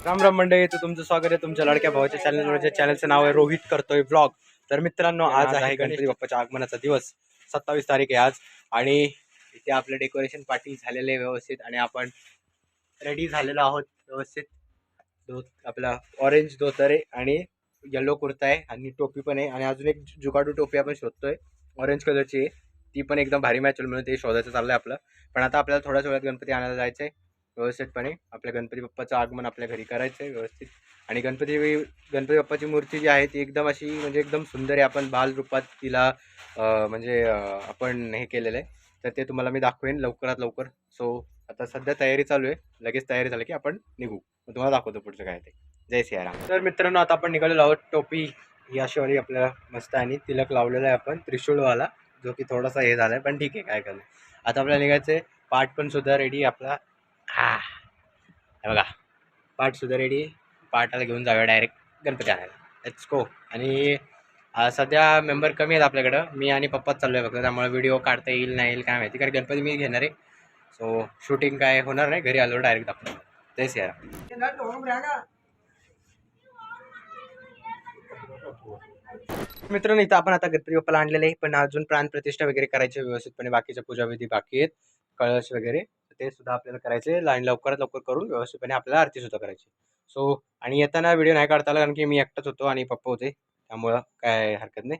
राम राम मंडळी, तुमचं स्वागत आहे तुमच्या लाडक्या भावाच्या चॅनलवर. चॅनलचं नाव आहे रोहित करतोय ब्लॉग. तर मित्रांनो, आज आहे गणपती बाप्पाच्या आगमनाचा दिवस. 27 तारीख आहे आज. आणि इथे आपलं डेकोरेशन पार्टी झालेलं आहे व्यवस्थित आणि आपण रेडी झालेलो आहोत व्यवस्थित. आपला ऑरेंज धोतर आहे आणि येलो कुर्ता आहे आणि टोपी पण आहे आणि अजून एक जुगाडू टोपी आपण शोधतोय ऑरेंज कलरची आहे. ती पण एकदम भारी मॅच होईल म्हणून ते शोधायचं चाललंय आपलं. पण आता आपल्याला थोड्याच वेळात गणपती आणायला जायचं आहे व्यवस्थितपणे. आपल्या गणपती बाप्पाचं आगमन आपल्या घरी करायचं आहे व्यवस्थित. आणि गणपती बाप्पाची मूर्ती जी आहे ती एकदम अशी म्हणजे एकदम सुंदर आहे. आपण बाल रूपात तिला आपण हे केलेलं आहे. तर ते तुम्हाला मी दाखवेन लवकरात लवकर. सो आता सध्या तयारी चालू आहे. लगेच तयारी झाली की आपण निघू. तुम्हाला दाखवतो पुढचं काय ते. जय सियाराम. तर मित्रांनो, आता आपण निघालेलो आहोत. टोपी ही अशीवाली आपल्याला मस्त आणि तिलक लावलेला आहे आपण त्रिशूळवाला, जो की थोडासा हे झाला आहे पण ठीक आहे, काय करणार. आता आपल्याला निघायचं आहे. पाठ पण सुद्धा रेडी आपला. बघा, पाठ सुद्धा रेडी. पाठाला घेऊन जाऊया डायरेक्ट गणपती आणायला. Let's go. आणि सध्या मेंबर कमी आहेत आपल्याकडं. मी आणि पप्पाच चाललो आहे फक्त, त्यामुळे व्हिडिओ काढता येईल नाही येईल काय माहिती, कारण गणपती मी घेणार आहे. सो शूटिंग काय होणार नाही, घरी आलो डायरेक्ट दाखवतो. जय सियाराम. मित्रांनो, इथं आपण आता गणपती बाप्पाला आणलेले आहे, पण अजून प्राण प्रतिष्ठा वगैरे करायची व्यवस्थितपणे. बाकीच्या पूजाविधी बाकी आहेत, कळश वगैरे ते सुद्धा आपल्याला करायचे. लाईन लवकरात लवकर करून व्यवस्थितपणे आपल्याला आरती सुद्धा करायची. सो आणि येताना व्हिडिओ नाही काढता आला कारण की मी एकटाच होतो आणि पप्पा होते, त्यामुळं काय हरकत नाही.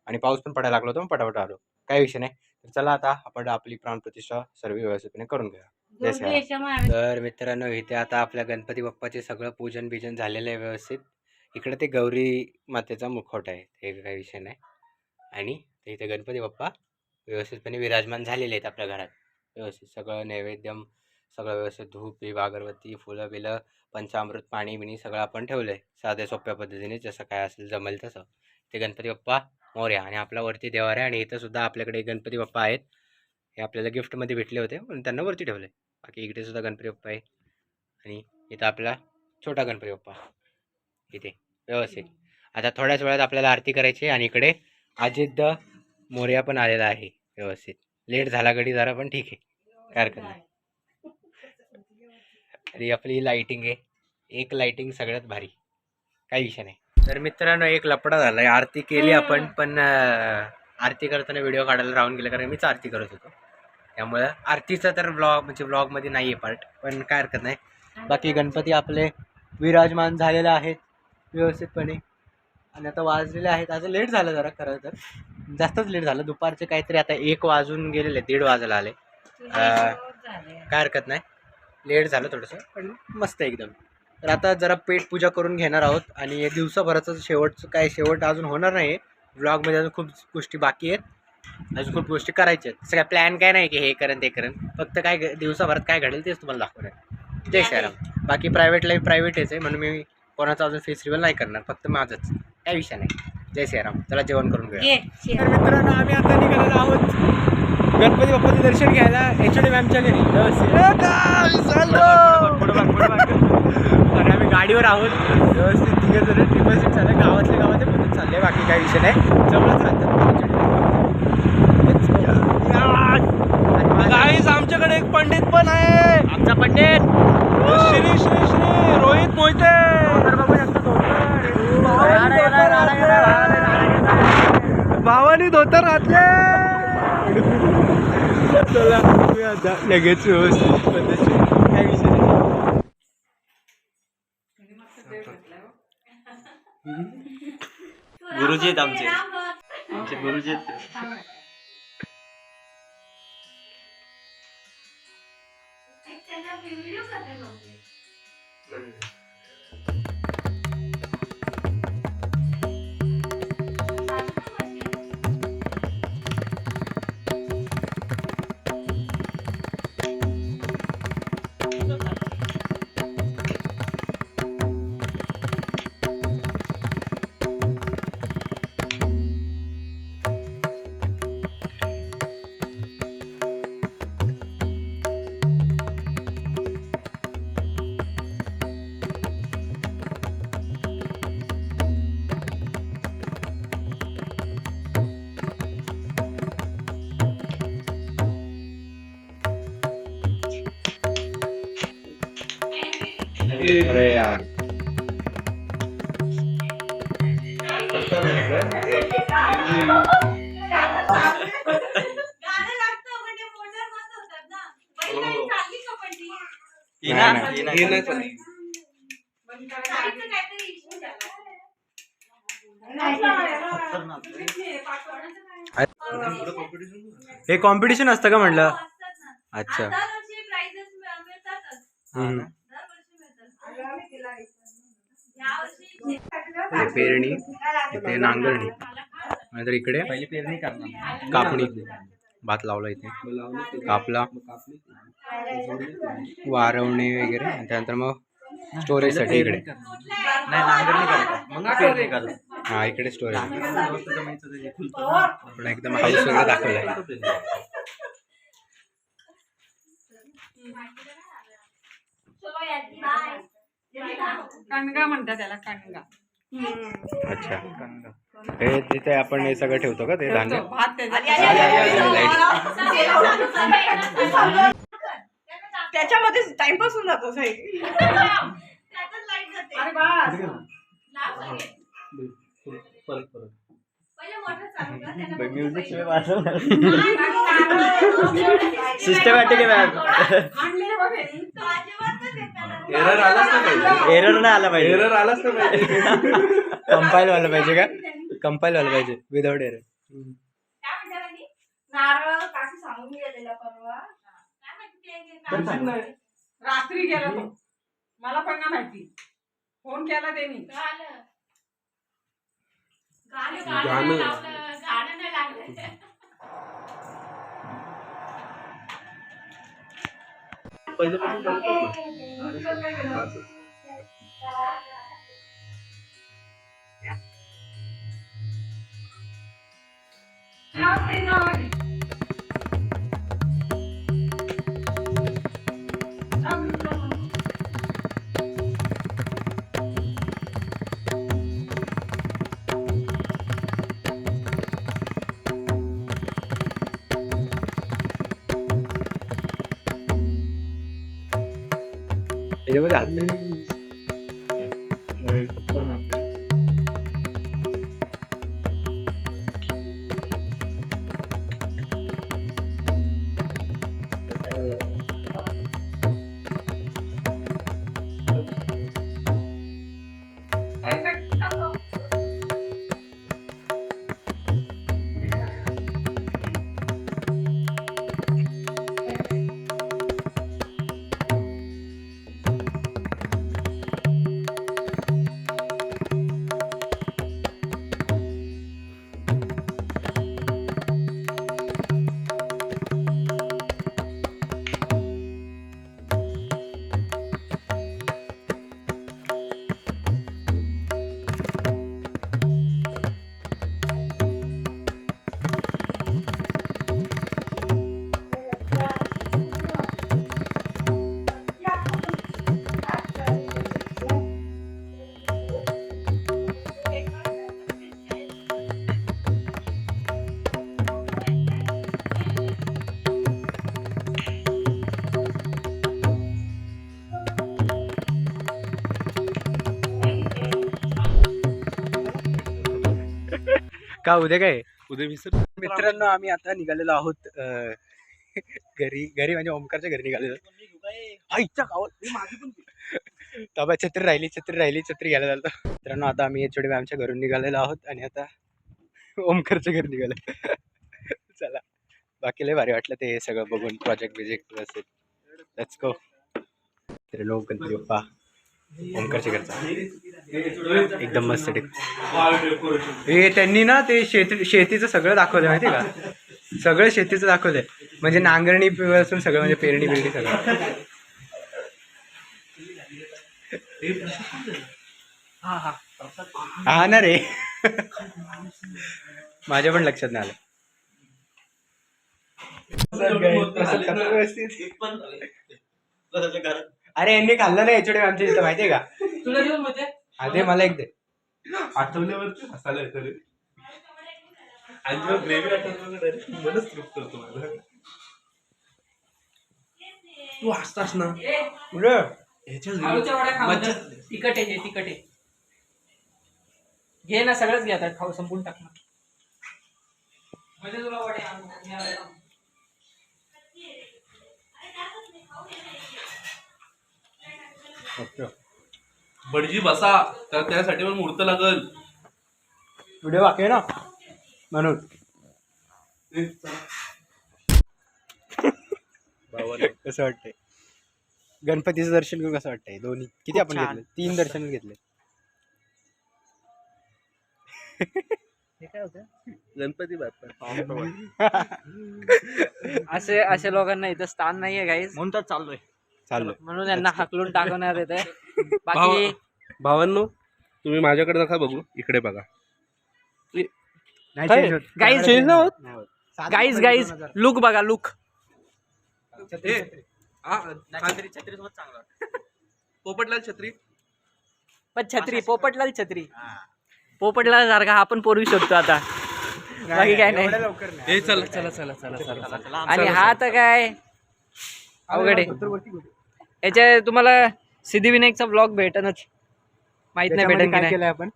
आणि पाऊस पण पडायला लागला होता, मग पटापट आलो, काही विषय नाही. तर चला आता आपण आपली प्राणप्रतिष्ठा सर्व व्यवस्थितपणे करून घ्या. तर मित्रांनो, इथे आता आपल्या गणपती बाप्पाचे सगळं पूजन बिजन झालेलं आहे व्यवस्थित. इकडे ते गौरी मातेचा मुखवटा आहे, हे काही विषय नाही. आणि इथे गणपती बाप्पा व्यवस्थितपणे विराजमान झालेले आहेत आपल्या घरात. व्यवस्थित सगळं नैवेद्यम, सगळं व्यवस्थित धूप बी, अगरबत्ती, फुलं बिलं, पंचामृत, पाणी बिणी सगळं आपण ठेवलं आहे साध्या सोप्या पद्धतीने, जसं काय असेल जमेल तसं. ते गणपती बाप्पा मोरया. आणि आपला वरती देवार आहे. आणि इथं सुद्धा आपल्याकडे गणपती बाप्पा आहेत. हे आपल्याला गिफ्टमध्ये भेटले होते पण त्यांना वरती ठेवले. बाकी इकडे सुद्धा गणपती बाप्पा आहे. आणि इथं आपला छोटा गणपती बाप्पा इथे व्यवस्थित. आता थोड्याच वेळात आपल्याला आरती करायची. आणि इकडे अजित मोरया पण आलेला आहे व्यवस्थित. लेट झाला गडी जरा, पण ठीक आहे, काय हरकत नाही. आणि आपली लाइटिंग आहे, एक लाइटिंग सगळ्यात भारी, काही विषय नाही. तर मित्रांनो, एक लपडा झालाय. आरती केली आपण, पण आरती करताना व्हिडिओ काढायला राहून गेलं, कारण मीच आरती करत होतो. त्यामुळं आरतीचा तर व्लॉगमध्ये नाही आहे पार्ट, पण काय हरकत नाही. बाकी गणपती आपले विराजमान झालेले आहेत व्यवस्थितपणे. आणि आता वाजलेले आहेत, आज लेट झालं जरा, खरं तर जास्तच लेट झालं. दुपारचे काहीतरी आता 1 वाजून गेलेले, 1:30 वाजायला आले. काय हरकत नाही, लेट झालं थोडंसं, पण मस्त एकदम. तर आता जरा पेट पूजा करून घेणार आहोत. आणि दिवसाभराचं शेवट अजून होणार नाही. व्लॉगमध्ये अजून खूप गोष्टी बाकी आहेत, अजून खूप गोष्टी करायच्या आहेत. सगळ्या प्लॅन काय नाही की हे करेन ते करेन, फक्त काय दिवसाभरात काय घडेल तेच तुम्हाला दाखवणार. जय श्रीराम. बाकी प्रायव्हेट लाईफ प्रायव्हेटच आहे, म्हणून मी कोणाचा अजून फेस्टिवल नाही करणार, फक्त माझंच, काही विषय नाही. जय श्रीराम. चला जेवण करून घेऊया. तर मित्रांनो, आम्ही आता निघालेलो आहोत गणपती बाप्पाचे दर्शन घ्यायला. HOD मॅमच्या घरी व्यवस्थित. आणि आम्ही गाडीवर आहोत व्यवस्थित, तिघे जण ट्रिपल सीट चालले. गावातल्या गावात म्हणून चालले, बाकी काही विषय नाही, जवळच राहतात. आमच्याकडे एक पंडित पण आहे. आमचा पंडित श्री श्री श्री रोहित मोहिते. भावानी धोतर घातले. चला आता लगेच व्यवस्थित पद्धतशीर, काय विषय नाही. गुरुजी आहेत आमचे गुरुजी आहेत. अरे यार हे कॉम्पिटिशन असतं का म्हटलं? अच्छा. हम्म. हे पेरणी इथे नांगरणी नाहीतर इकडे पहिली पेरणी करणार, कापणी भात लावला इथे कापला वारवणे वगैरे आणि त्यानंतर मग स्टोरेज साठी इकडे नाही नांगरणी करतात मग पेरणी करतात. हा इकडे स्टोरेज पण एकदम हाऊस वगैरे दाखवलाय. कणगा म्हणतात त्याला कणगा. अच्छा हे तिथे आपण हे सगळं ठेवतो का ते धान्य? भात त्याच्यामध्ये टाइमपास होऊन जातो साई. अरे बस सिस्टमॅटिक एरर आलाच नाही पाहिजे. एरर नाही आला पाहिजे. एरर आलाच नाही पाहिजे. कंपाईल व्हायला पाहिजे का? कंपाईल व्हायला पाहिजे विदाउट एरर. नारळ काकी सांगून गेलेला परवा. रात्री गेला तो, मला पण नाही माहिती. फोन केला त्यांनी. त्याच्यामध्ये हात नाही. का उद्या काय? उद्या विसर. मित्रांनो आम्ही आता निघालेलो आहोत घरी. घरी म्हणजे ओमकारच्या घरी निघालेलो. आईच्या गावात ताबा छत्री राहिली छत्री घ्यायला झालं. मित्रांनो आता आम्ही एचओडी मॅमच्या घरून निघालेलो आहोत आणि आता ओमकारच्या घरी निघालो. चला बाकी लय भारी वाटलं ते सगळं बघून प्रोजेक्ट असेल. Let's go. तर लोक गणपती बाप्पा ओमकारच्या घरचा एकदम मस्त हे त्यांनी ना ते शेतीचं सगळं दाखवलं माहिती का? सगळं शेतीचं दाखवलंय म्हणजे नांगरणी पासून सगळं म्हणजे पेरणी बिरणी सगळं. हा ना रे माझ्या पण लक्षात नाही आलं. अरे यांनी खाल्लं नाही एचओडी आमच्या इथं माहितीये का? अरे मला एक दे. आठवल्यावरती हसायला येतं रे. आणि जेव्हा ग्रेव्ही आठवलं मनच तृप्त होतो माझा. तू हसतास ना. आळूच्या वड्या खा मज्जा. म्हणजे. तिखट आहे हे, तिखट आहे. घे ना, सगळंच घे आता, खाऊ संपून टाक ना. म्हणजे तुला वडे आणू, मी आलेलो. भटजी बसा, तर त्यासाठी पण मुहूर्त लागल. व्हिडिओ बाकी आहे ना म्हणून. कसं वाटतंय गणपतीचं दर्शन घेऊन? कसं वाटतंय? दोन्ही किती खूप आपण छान. घेतले? 3 दर्शन घेतले. हे काय होतं? गणपती बाप्पा. असे लोकांना इथं स्थान नाहीये गाईज, म्हणून तर चाललोय. चाललोय. म्हणून यांना हाकलून टाकवण्यात येते. बाकी भावांनो, तुम्ही माझ्याकडे नका बघू, इकडे बघा. नाही काय? change होत. Guys, change नाही होत? नाही होत. साधं गाईज पण गाईज 2000. लुक बघा, लुक. छत्री. पोपटलाल छत्री. पण छत्री, पोपटलाल छत्री, पोपटलाल सारखा हा पण पोरवी शकतो आता. बाकी काय नाही. एवढ्या लवकर नाही. ए चला चला चला चला चला चला. आणि हा तर काय अवघड आहे. याच्या तुम्हाला सिद्धिविनायकचा ब्लॉग भेटनच, माहित नाही भेटन की काय नाही. केलंय आपण?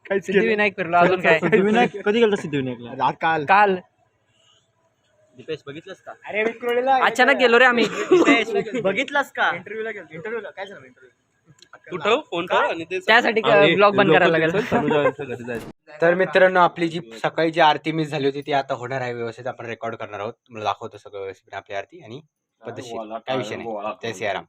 काहीच केलं नाही. सिद्धिविनायक फिरलो, अजून काय. सिद्धिविनायक कधी गेलो? सिद्धिविनायकला काल. काल बघितलंस का? अरे विक्रोळीला अचानक गेलो रे आम्ही. बघितलंस का? इंटरव्ह्यूला गेलो. इंटरव्ह्यूला काय झालं? तू ठेव, फोन ठेव आणि ते त्यासाठी ब्लॉग बंद करायला लागेल. तर मित्रांनो, आपली जी सकाळी जी आरती मिस झाली होती ती आता होणार आहे व्यवस्थित. आपण रेकॉर्ड करणार आहोत, तुम्हाला दाखवतो सगळं व्यवस्थित आपली आरती आणि पद्धतशीर. काय विषय नाही. जय सियाराम.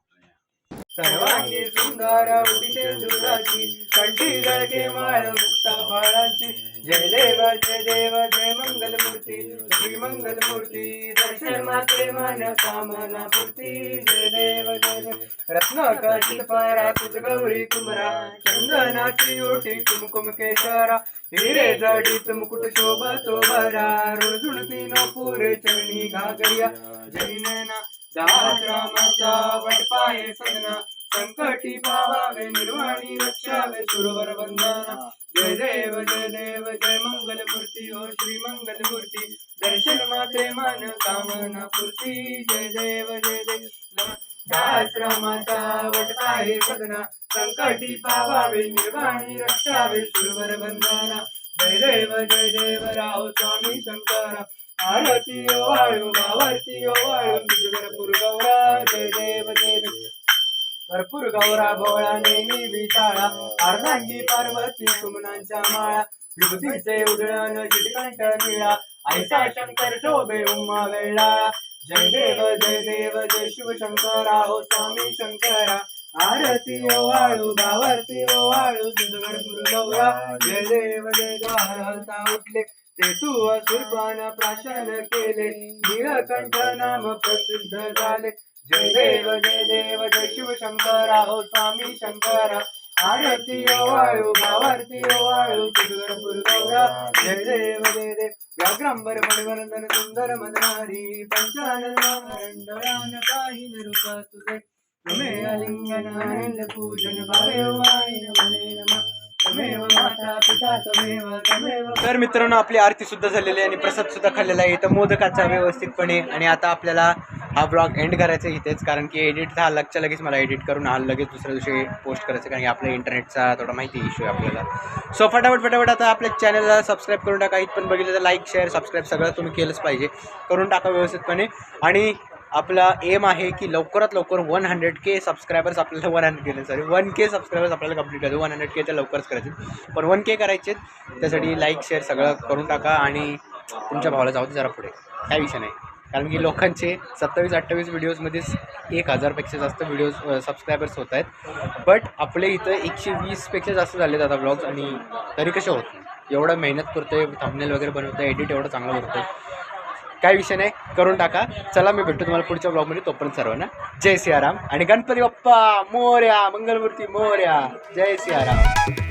सर्वांगी सुंदर उदिते दुराची, कंठी जळके माळ मुक्ता फळांची. जय देव जय देव जय मंगल मूर्ती, श्री मंगल मूर्ती. दर्शन माते मन कामना पूर्ती. जय देव जय देव. रत्नाकाशी पारा तुझ गौरी कुमरा, चंदनाची ओटी कुमकुम केशरा. हिरे जडीत मुकुट शोभतो बरा, रुणझुणती न पुरे चरणी घागरिया. जय नैना दास रामाचा वटपाये सदना, संकटी पावावे निर्वाणी रक्षावे सुरवर वंदना. जय देव जय मंगल मूर्ती ओ श्री मंगल मूर्ती. दर्शन मात्रे मन कामना पूर्ती. जय देव दास रामाचा वटपाये सदना, संकटी पावावे निर्वाणी रक्षावे सुरवर वंदना. जय देव राव स्वामी शंकरा. आरती ओवाळू भावारती ओवाळू तुझ भरपूर गौरा. जय देव भरपूर गौरा भोळा नेहमी विचाळा. अर्धांगी पार्वती सुमनांच्या माळा. विभूतीचे उधळण चिटकंठ निळा, ऐसा शंकर शोभे उमा वेळा. जय देव जय शिव शंकरा हो स्वामी शंकरा. आरती ओवाळू भावारती ओवाळू तुझ भरपूर गौरा. जय देव हरहरता उठले ते तू असुरपान प्राशन केले, नीलकंठ नाम प्रसिद्ध झाले. जय देव जय शिव शंकरा हो स्वामी शंकरा. आरती ओवाळू भावारती ओवाळू तुझ भरपूर गौरा. जय देव व्याघ्रांबर मणिवर्धन सुंदर मनहारी. पंचानन काही रूप तुझे, त्वमेव लिंगन पूजन भावे वाणी नमने नमः. तर मित्रांनो, आपली आरती सुद्धा झालेली आहे आणि प्रसाद सुद्धा खाल्लेला आहे इथं मोदकाचा व्यवस्थितपणे. आणि आता आपल्याला हा ब्लॉग एंड करायचा इथेच, कारण की एडिट हा लगच्या लगेच मला एडिट करून हा लगेच दुसऱ्या दिवशी पोस्ट करायचं, कारण की आपल्या इंटरनेटचा थोडा माहिती इश्यू आहे आपल्याला. सो फटाफट आता आपल्या चॅनलला सबस्क्राईब करून टाका. इथं पण बघितलं तर लाईक शेअर सबस्क्राईब सगळं तुम्ही केलंच पाहिजे, करून टाका व्यवस्थितपणे. आणि आपला एम आहे की लवकरात लवकर 100K सबस्क्रायबर्स आपल्याला 1K सबस्क्रायबर्स आपल्याला कंप्लीट करायचे. 100K तर लवकरच करायचे, पण 1K करायचे. त्यासाठी लाईक शेअर सगळं करून टाका आणि तुमच्या भावाला जाऊ दे जरा पुढे, काय विषय नाही. कारण की लोकांचे 27-28 व्हिडिओजमध्येच 1000पेक्षा जास्त व्हिडिओज सबस्क्रायबर्स होत आहेत. बट आपले इथं 120पेक्षा जास्त झालेत आता ब्लॉग्स, आणि तरी कसे होत नाही. एवढं मेहनत करतोय, थंबनेल वगैरे बनवतोय, एडिट एवढं चांगलं करतोय, काय विषय नाही, करून टाका. चला मी भेटतो तुम्हाला पुढच्या ब्लॉगमध्ये. तोपर्यंत सर्वांना जय सियाराम आणि गणपती बाप्पा मोरया, मंगलमूर्ती मोरया. जय सियाराम.